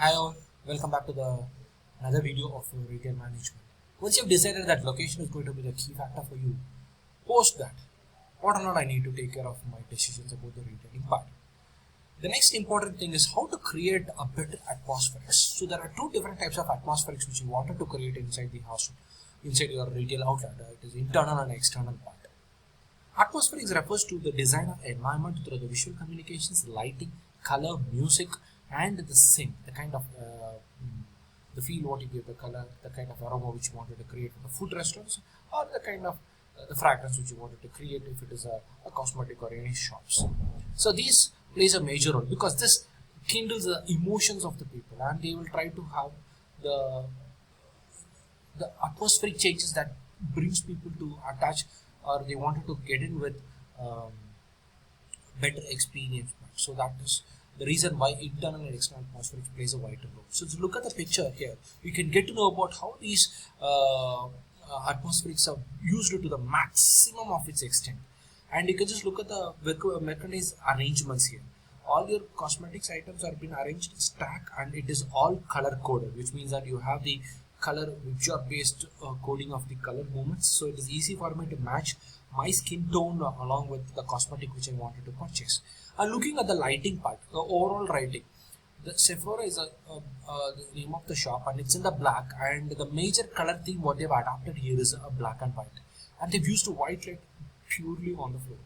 Hi all, welcome back to the another video of retail management. Once you've decided that location is going to be the key factor for you, post that. What or not I need to take care of my decisions about the retailing part. The next important thing is how to create a better atmospherics. So there are two different types of atmospherics which you wanted to create inside the house, inside your retail outlet. It is internal and external part. Atmospherics refers to the design of environment through the visual communications, lighting, color, music, and the scent, the kind of the feel what you give, the color, the kind of aroma which you wanted to create for the food restaurants, or the kind of the fragrance which you wanted to create if it is a cosmetic or any shops. So these plays a major role because this kindles the emotions of the people, and they will try to have the the atmospheric changes that brings people to attach or they wanted to get in with um, better experience. So that is the reason why internal and external atmospherics plays a vital role. So to look at the picture here, you can get to know about how these atmospherics are used to the maximum of its extent. And you can just look at the mechanized arrangements here. All your cosmetics items are being arranged in stack, and it is all color coded, which means that you have the color which are based coding of the color movements. So it is easy for me to match my skin tone along with the cosmetic which I wanted to purchase. And looking at the lighting part, the overall lighting, the Sephora is the name of the shop, and it's in the black, and the major color theme what they've adapted here is a black and white, and they've used white light purely on the floor.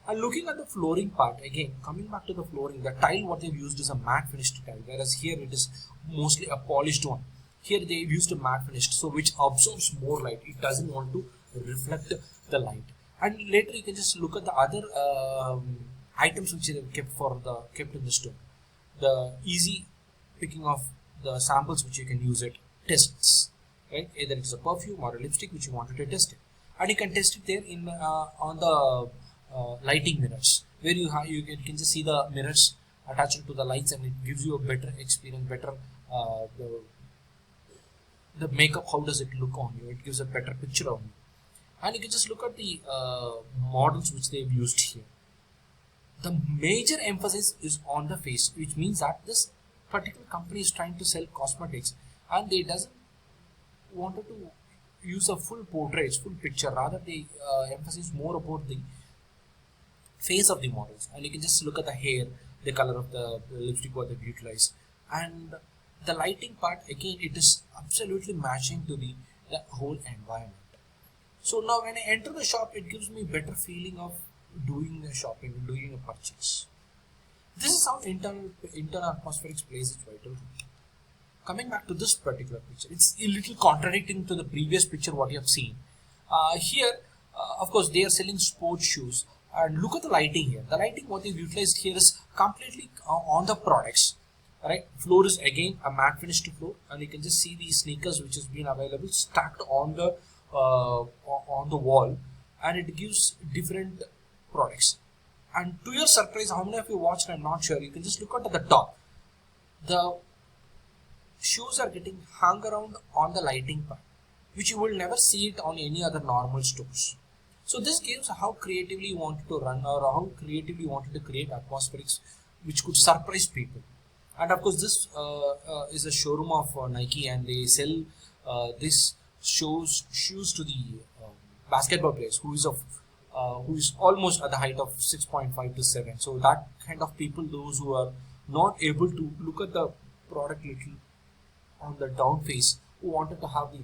And looking at the flooring part, again coming back to the flooring, the tile what they've used is a matte finished tile, whereas here it is mostly a polished one. Here they've used a matte finished, so which absorbs more light. It doesn't want to reflect the light. And later you can just look at the other items which are kept in the store. The easy picking of the samples which you can use it tests, right? Either it's a perfume or a lipstick which you wanted to test it, and you can test it there in on the lighting mirrors, where you can just see the mirrors attached to the lights, and it gives you a better experience, better the makeup. How does it look on you? It gives a better picture on you, and you can just look at the models which they've used here. The major emphasis is on the face, which means that this particular company is trying to sell cosmetics, and they doesn't wanted to use a full portrait, full picture. Rather, they emphasize more about the face of the models, and you can just look at the hair, the color of the lipstick what they've utilized, and the lighting part. Again, it is absolutely matching to the whole environment. So now when I enter the shop, it gives me better feeling of doing the shopping, doing a purchase. This is how internal atmospherics plays its vital role. Coming back to this particular picture, it's a little contradicting to the previous picture what you have seen. Here, of course, they are selling sports shoes, and look at the lighting here. The lighting what they've utilized here is completely on the products. Right, floor is again a matte finished floor, and you can just see these sneakers which has been available stacked on the wall, and it gives different products. And to your surprise, how many of you watched? I'm not sure. You can just look at the top. The shoes are getting hung around on the lighting part, which you will never see it on any other normal stores. So this gives how creatively you wanted to run, or how creatively you wanted to create atmospherics which could surprise people. And of course, this is a showroom of Nike, and they sell this shoes to the basketball players who is almost at the height of 6.5 to 7. So that kind of people, those who are not able to look at the product little on the down face, who wanted to have the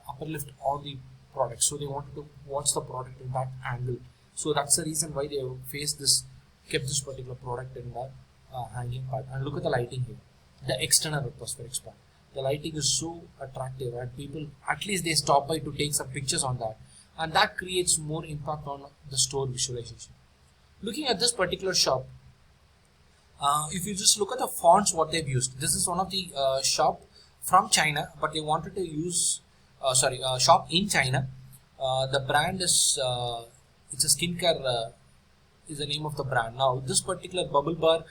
upper lift on the product, so they wanted to watch the product in that angle. So that's the reason why they kept this particular product in the hanging part. And look at the lighting here, the external atmospherics part. The lighting is so attractive, and people at least they stop by to take some pictures on that, and that creates more impact on the store visualization. Looking at this particular shop, if you just look at the fonts what they've used, this is one of the shop from China, but they wanted to use shop in China. The brand is it's a skincare is the name of the brand. Now this particular bubble bar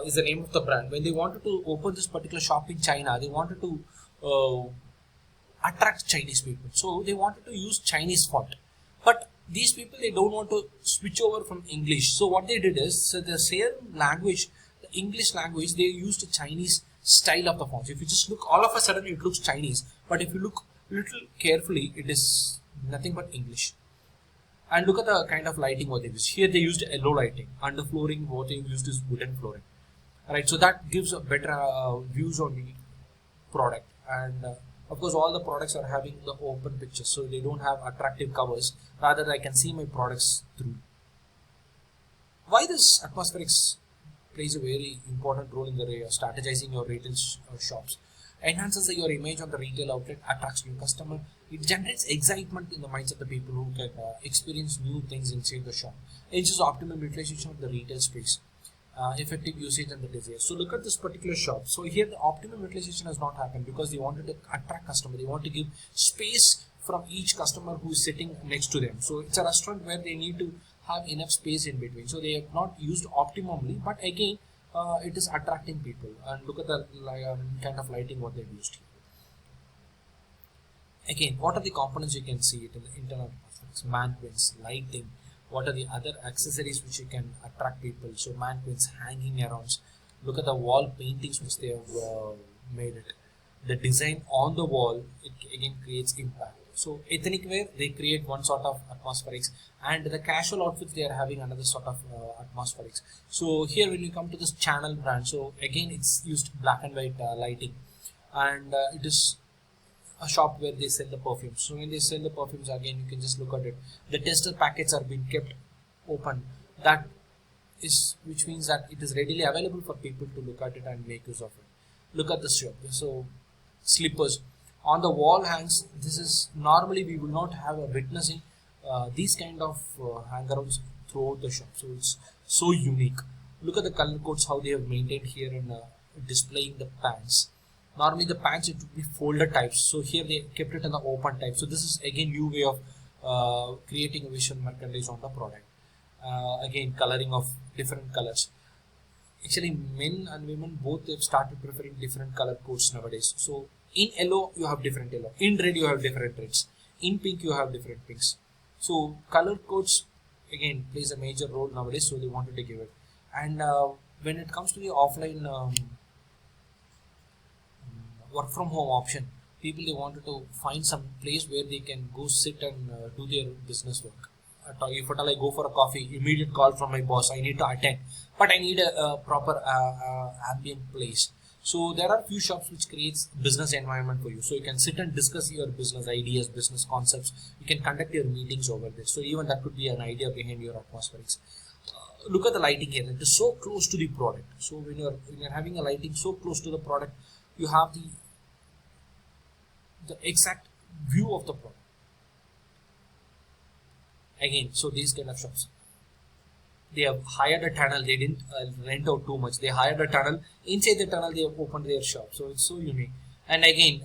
is the name of the brand. When they wanted to open this particular shop in China, they wanted to attract Chinese people, so they wanted to use Chinese font. But these people, they don't want to switch over from English. So what they did is, so the same language, the English language, they used Chinese style of the fonts. If you just look, all of a sudden it looks Chinese, but if you look little carefully, it is nothing but English. And look at the kind of lighting what they used. Here they used yellow lighting. Under flooring, what they used is wooden flooring. Right, so that gives a better views on the product. And of course, all the products are having the open pictures, so they don't have attractive covers. Rather, I can see my products through. Why this atmospherics plays a very important role in the strategizing your retail shops? Enhances your image on the retail outlet, attracts new customer. It generates excitement in the minds of the people who can experience new things inside the shop. Ensures optimum utilization of the retail space, effective usage and the desire. So look at this particular shop. So here the optimum utilization has not happened because they wanted to attract customer. They want to give space from each customer who is sitting next to them. So it's a restaurant where they need to have enough space in between. So they have not used optimally, but again, it is attracting people. And look at the kind of lighting what they've used here. Again, what are the components you can see it in the internal aspects? Mannequins, lighting. What are the other accessories which you can attract people? So mannequins, hanging around. Look at the wall paintings which they have made it. The design on the wall, it again creates impact. So ethnic wear, they create one sort of atmospherics, and the casual outfits they are having another sort of atmospherics. So here when you come to this channel brand, so again it's used black and white lighting, and it is a shop where they sell the perfumes. So when they sell the perfumes, again you can just look at it. The tester packets are being kept open. That is, which means that it is readily available for people to look at it and make use of it. Look at the shop. So slippers on the wall hangs. This is normally we will not have a witnessing these kind of hang-arounds throughout the shop. So it's so unique. Look at the color codes how they have maintained here in displaying the pants. Normally the pants it would be folded types. So here they kept it in the open type. So this is again new way of creating a visual merchandise on the product. Again coloring of different colors. Actually men and women both have started preferring different color codes nowadays. So in yellow you have different yellow, in red you have different reds, in pink you have different pinks. So color codes again plays a major role nowadays, so they wanted to give it. And when it comes to the offline work from home option, people they wanted to find some place where they can go sit and do their business work. If at all I go for a coffee, immediate call from my boss, I need to attend, but I need a proper ambient place. So there are few shops which creates business environment for you. So you can sit and discuss your business ideas, business concepts. You can conduct your meetings over there. So even that could be an idea behind your atmospherics. Look at the lighting here. It is so close to the product. So when you're having a lighting so close to the product, you have the exact view of the product. Again, so these kind of shops, they have hired a tunnel. They didn't rent out too much. They hired a tunnel. Inside the tunnel, they have opened their shop. So it's so unique. And again,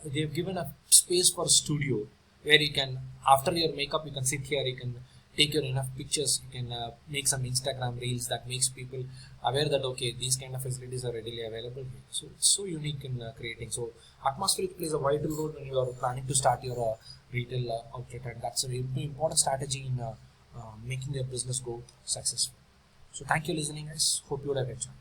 they have given a space for studio where you can, after your makeup, you can sit here. You can take your enough pictures. You can make some Instagram reels that makes people aware that okay, these kind of facilities are readily available here. So it's so unique in creating. So atmospheric plays a vital role when you are planning to start your retail outlet, and that's a very important strategy in making their business go successful. So thank you for listening, guys. Hope you would have enjoyed.